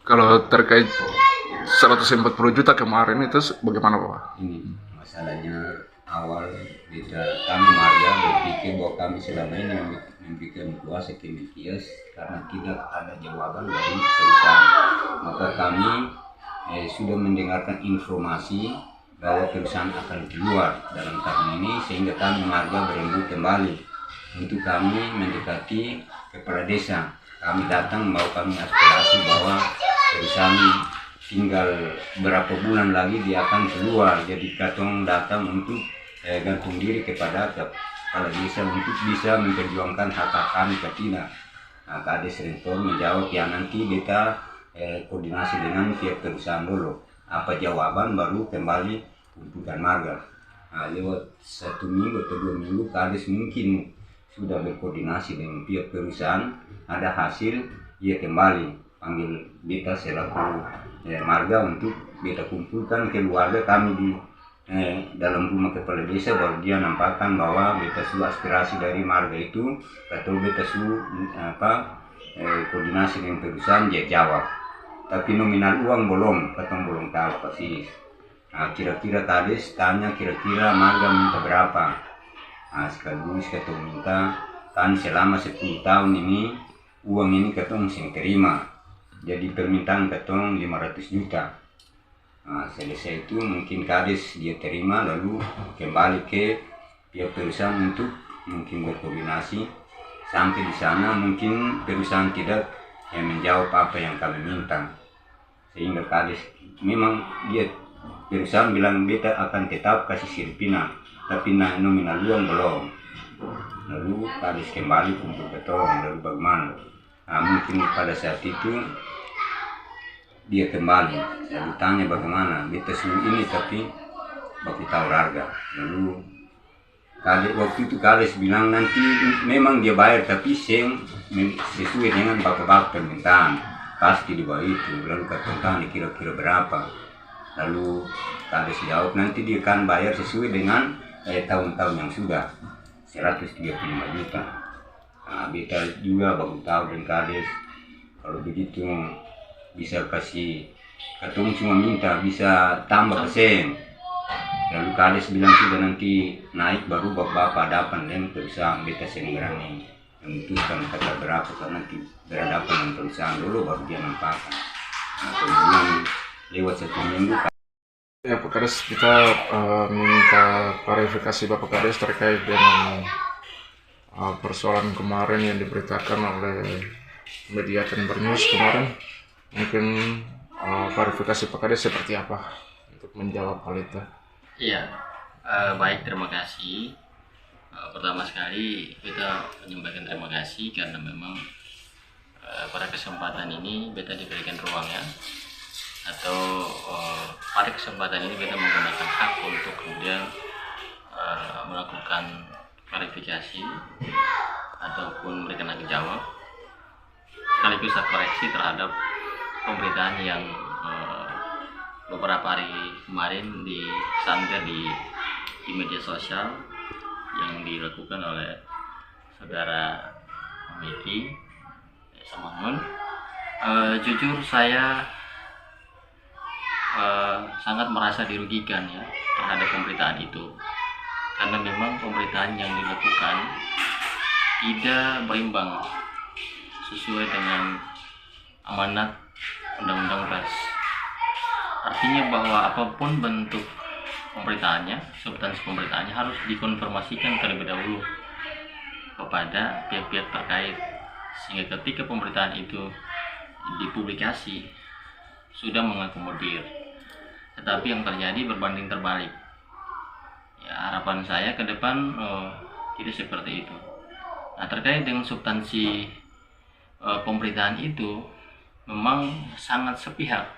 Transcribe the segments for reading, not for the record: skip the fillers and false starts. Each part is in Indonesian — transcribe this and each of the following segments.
Kalau terkait 140 juta kemarin itu bagaimana Pak? Ini masalahnya awal kita kami warga berpikir bahwa kami selama ini membuat kuasa Kemenkes karena tidak ada jawaban dari perusahaan. Maka kami sudah mendengarkan informasi bahwa perusahaan akan keluar dalam tahun ini, sehingga kami warga berembuk kembali untuk kami mendekati kepala desa. Kami datang membawa kami aspirasi bahwa perusahaan tinggal berapa bulan lagi dia akan keluar, jadi katong datang untuk gantung diri kepada kepala desa untuk bisa memperjuangkan hak kami ketina. Nah, Kades Rentor menjawab ya nanti kita koordinasi dengan pihak perusahaan dulu. Apa jawaban baru kembali kumpulkan marga. Nah, lewat 1 minggu atau 2 minggu Kades mungkin sudah berkoordinasi dengan pihak perusahaan, ada hasil, ia kembali panggil beta selaku marga untuk beta kumpulkan keluarga kami di dalam rumah kepala desa, baru dia nampakkan bahwa beta su aspirasi dari marga itu atau beta su koordinasi dengan perusahaan. Dia jawab, tapi nominal uang belum, katong belum tahu pasti. Nah, kira-kira Kades tanya kira-kira marga minta berapa. Nah, sekaligus katong minta kan selama 10 tahun ini uang ini katong sing terima, jadi permintaan katong 500 juta. Nah, selesai itu mungkin Kades dia terima lalu kembali ke pihak perusahaan untuk mungkin berkoordinasi. Sampai di sana mungkin perusahaan tidak menjawab apa yang kami minta, sehingga Kades memang dia perusahaan bilang beta akan tetap kasih Silpina, tapi nominal uang belum. Lalu Kades kembali kumpul ketong, lalu bagaimana? Nah, mungkin pada saat itu dia kembali, lalu tanya bagaimana, beta suruh ini tapi baku tahu harga. Lalu Kades waktu itu Kades bilang nanti memang dia bayar tapi sesuai dengan bapak-bapak permintaan, pasti di bawah itu. Lalu katong tanya kira-kira berapa, lalu Kades jawab nanti dia akan bayar sesuai dengan tahun-tahun yang sudah 135 juta. Nah, beta juga baru tahu dan Kades kalau begitu bisa kasih, katong cuma minta bisa tambah persen. Lalu Kades bilang sudah nanti naik baru bapak hadapan dan perusahaan. Beta berani memutuskan kata berapa karena nanti berhadapan dengan perusahaan dulu baru dia nampakkan. Nah, kemudian lewat 1 minggu Ya Pak Kades, kita minta klarifikasi Bapak Kades terkait dengan persoalan kemarin yang diberitakan oleh media Temper News kemarin. Mungkin klarifikasi Pak Kades seperti apa untuk menjawab hal itu? Iya, baik, terima kasih. Pertama sekali kita menyampaikan terima kasih karena memang pada kesempatan ini beta diberikan ruang ya, atau pada kesempatan ini kita menggunakan hak untuk kemudian melakukan klarifikasi ataupun memberikan hak jawab sekaligus hak koreksi terhadap pemberitaan yang beberapa hari kemarin disanter di media sosial yang dilakukan oleh saudara Miki Samangun. Jujur saya sangat merasa dirugikan ya terhadap pemberitaan itu, karena memang pemberitaan yang dilakukan tidak berimbang sesuai dengan amanat Undang-Undang Pers. Artinya bahwa apapun bentuk pemberitaannya, substansi pemberitaannya harus dikonfirmasikan terlebih dahulu kepada pihak-pihak terkait, sehingga ketika pemberitaan itu dipublikasi sudah mengakomodir. Tetapi yang terjadi berbanding terbalik. Ya, harapan saya ke depan tidak seperti itu. Nah, terkait dengan substansi pemberitaan itu memang sangat sepihak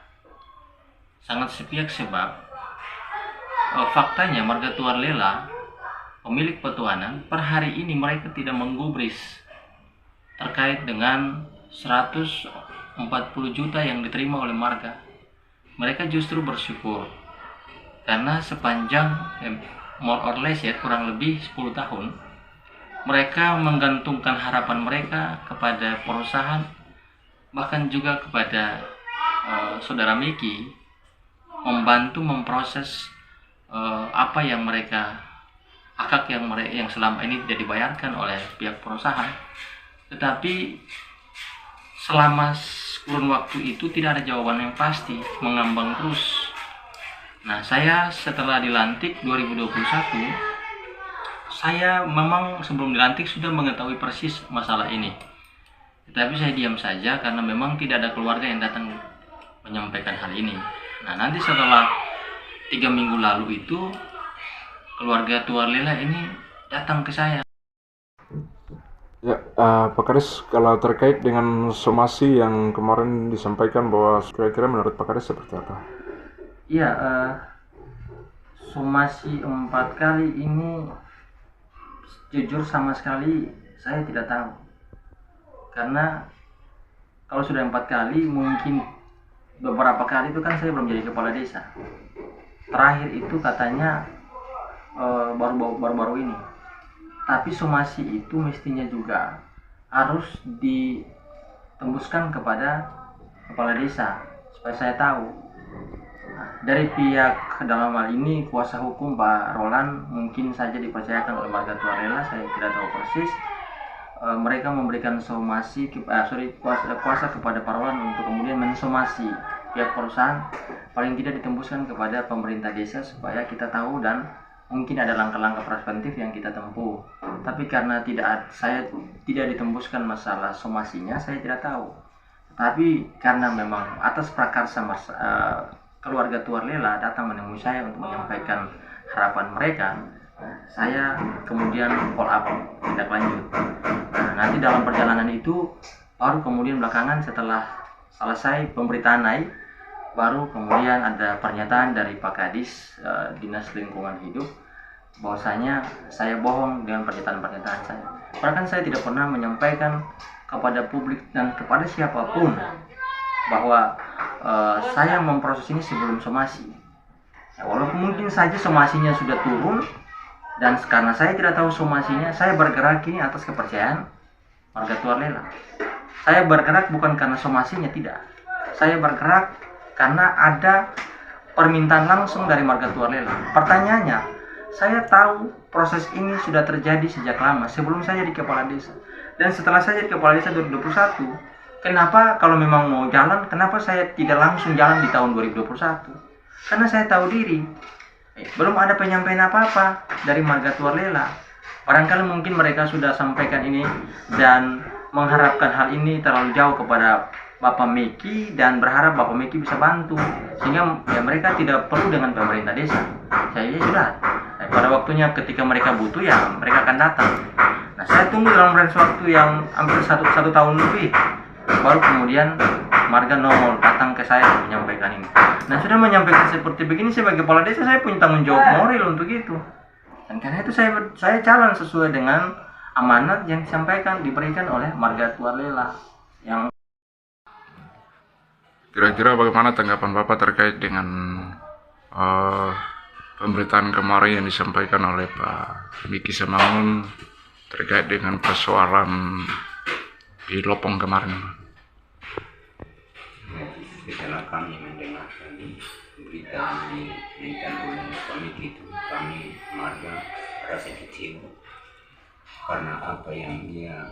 sebab faktanya Marga Tuarlela, pemilik petuanan, per hari ini mereka tidak menggubris terkait dengan 140 juta yang diterima oleh Marga. Mereka justru bersyukur karena sepanjang more or less ya kurang lebih 10 tahun mereka menggantungkan harapan mereka kepada perusahaan, bahkan juga kepada saudara Miki membantu memproses apa yang mereka akak yang selama ini tidak dibayarkan oleh pihak perusahaan. Tetapi selama kurun waktu itu tidak ada jawaban yang pasti, mengambang terus. Nah, saya setelah dilantik 2021, saya memang sebelum dilantik sudah mengetahui persis masalah ini. Tetapi saya diam saja karena memang tidak ada keluarga yang datang menyampaikan hal ini. Nah, nanti setelah 3 minggu lalu itu keluarga Tuarlela ini datang ke saya. Ya, Pak Kades, kalau terkait dengan somasi yang kemarin disampaikan bahwa kira-kira menurut Pak Kades seperti apa? Iya, somasi 4 kali ini jujur sama sekali saya tidak tahu. Karena kalau sudah 4 kali, mungkin beberapa kali itu kan saya belum jadi kepala desa. Terakhir itu katanya baru-baru ini. Tapi somasi itu mestinya juga harus ditembuskan kepada kepala desa supaya saya tahu. Nah, dari pihak dalam hal ini kuasa hukum Pak Roland mungkin saja dipercayakan oleh warga Tuarela, saya tidak tahu persis. Mereka memberikan kuasa kepada Pak Roland untuk kemudian mensomasi pihak perusahaan, paling tidak ditembuskan kepada pemerintah desa supaya kita tahu dan mungkin ada langkah-langkah preventif yang kita tempuh. Tapi karena saya tidak ditembuskan masalah somasinya, saya tidak tahu. Tapi karena memang atas prakarsa keluarga Tuarlela datang menemui saya untuk menyampaikan harapan mereka, saya kemudian follow up tindak lanjut. Nah, nanti dalam perjalanan itu baru kemudian belakangan setelah selesai pemberitaan naik, baru kemudian ada pernyataan dari Pak Kadis Dinas Lingkungan Hidup bahwasanya saya bohong dengan pernyataan-pernyataan saya. Bahkan saya tidak pernah menyampaikan kepada publik dan kepada siapapun bahwa saya memproses ini sebelum somasi. Ya, walaupun mungkin saja somasinya sudah turun dan karena saya tidak tahu somasinya, saya bergerak ini atas kepercayaan warga Tuarlela. Saya bergerak bukan karena somasinya, tidak. Saya bergerak karena ada permintaan langsung dari warga Tuarlela. Pertanyaannya, saya tahu proses ini sudah terjadi sejak lama sebelum saya jadi kepala desa. Dan setelah saya jadi kepala desa 2021, kenapa kalau memang mau jalan, kenapa saya tidak langsung jalan di tahun 2021? Karena saya tahu diri, belum ada penyampaian apa-apa dari warga Tuarlela. Barangkali mungkin mereka sudah sampaikan ini dan mengharapkan hal ini terlalu jauh kepada Bapak Miki dan berharap Bapak Miki bisa bantu sehingga ya mereka tidak perlu dengan pemerintah desa. Saya sudah pada waktunya ketika mereka butuh ya mereka akan datang. Nah, saya tunggu dalam range waktu yang hampir satu tahun lebih, baru kemudian marga nongol datang ke saya untuk menyampaikan ini. Nah, sudah menyampaikan seperti begini, sebagai kepala desa saya punya tanggung jawab moral untuk itu. Dan karena itu saya jalan sesuai dengan amanat yang disampaikan diberikan oleh marga Tuarlela. Yang Kira-kira bagaimana tanggapan Bapak terkait dengan pemberitaan kemarin yang disampaikan oleh Pak Miki Semangun terkait dengan persoalan di Lopong kemarin? Setelah kami mendengarkan berita yang diberikan oleh Pak Miki itu, kami marga rasa kecewa karena apa yang dia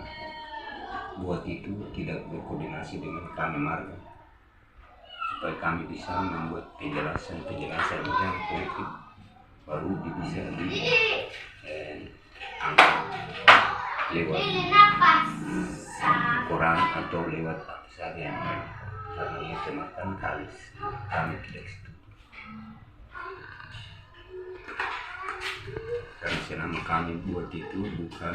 buat itu tidak berkoordinasi dengan kami marga, supaya kami bisa membuat penjelasan yang konkret, baru bisa diangkat lewat koran atau lewat apa saja yang lain. Karena ini semacam kalis, kami tidak setuju. Karena selama kami buat itu bukan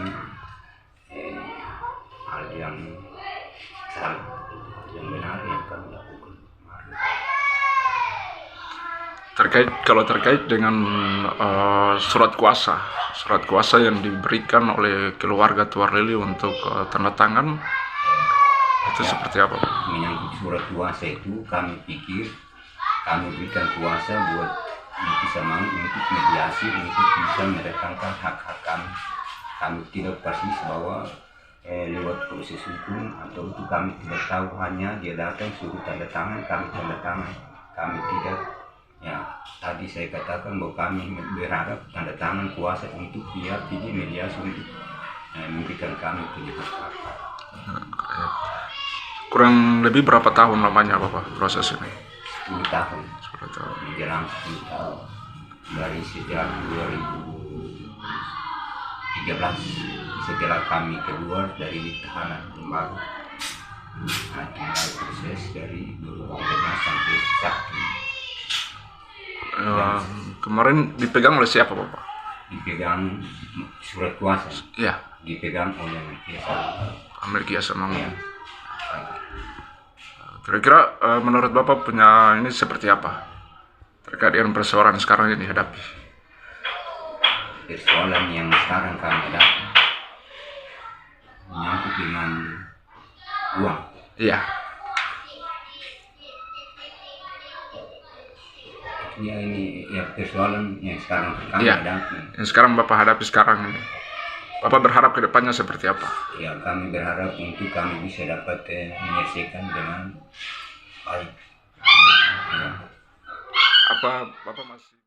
hal yang salah, yang benar yang kami lakukan. Terkait dengan surat kuasa yang diberikan oleh keluarga Tuarlela untuk tanda tangan itu ya, seperti apa? Menyangkut surat kuasa itu kami pikir kami berikan kuasa buat Miki Semangun untuk mediasi untuk bisa meretangkan hak-hak kami. Kami tidak persis bahwa lewat proses hukum atau itu kami tidak tahu, hanya dia datang suruh tanda tangan, kami tanda tangan, kami tidak. Ya, tadi saya katakan bahwa kami berharap tanda tangan kuasa untuk dia pergi mediasi untuk memberikan kami penjelasan. Kurang lebih berapa tahun lamanya Bapak proses ini? 10 tahun, 10 tahun. menjelang 10 tahun dari sejak 2013 setelah kami keluar dari tahanan baru. Nah, tinggal proses dari 2013 sampai saat ini. Kemarin dipegang oleh siapa Bapak? Dipegang surat kuasa, Ya, dipegang oleh biasa. Amir Kias Amang. Ya. Kira-kira menurut Bapak punya ini seperti apa terkait dengan persoalan sekarang yang dihadapi? Persoalan yang sekarang kami hadapi menyangkut dengan uang. Iya. Ya, ini ya persoalan yang sekarang kami Iya. hadapi. Yang sekarang Bapak hadapi sekarang ini. Bapak berharap ke depannya seperti apa? Ya, kami berharap untuk kami bisa dapat menyelesaikan dengan baik. Ya. Apa Bapak masih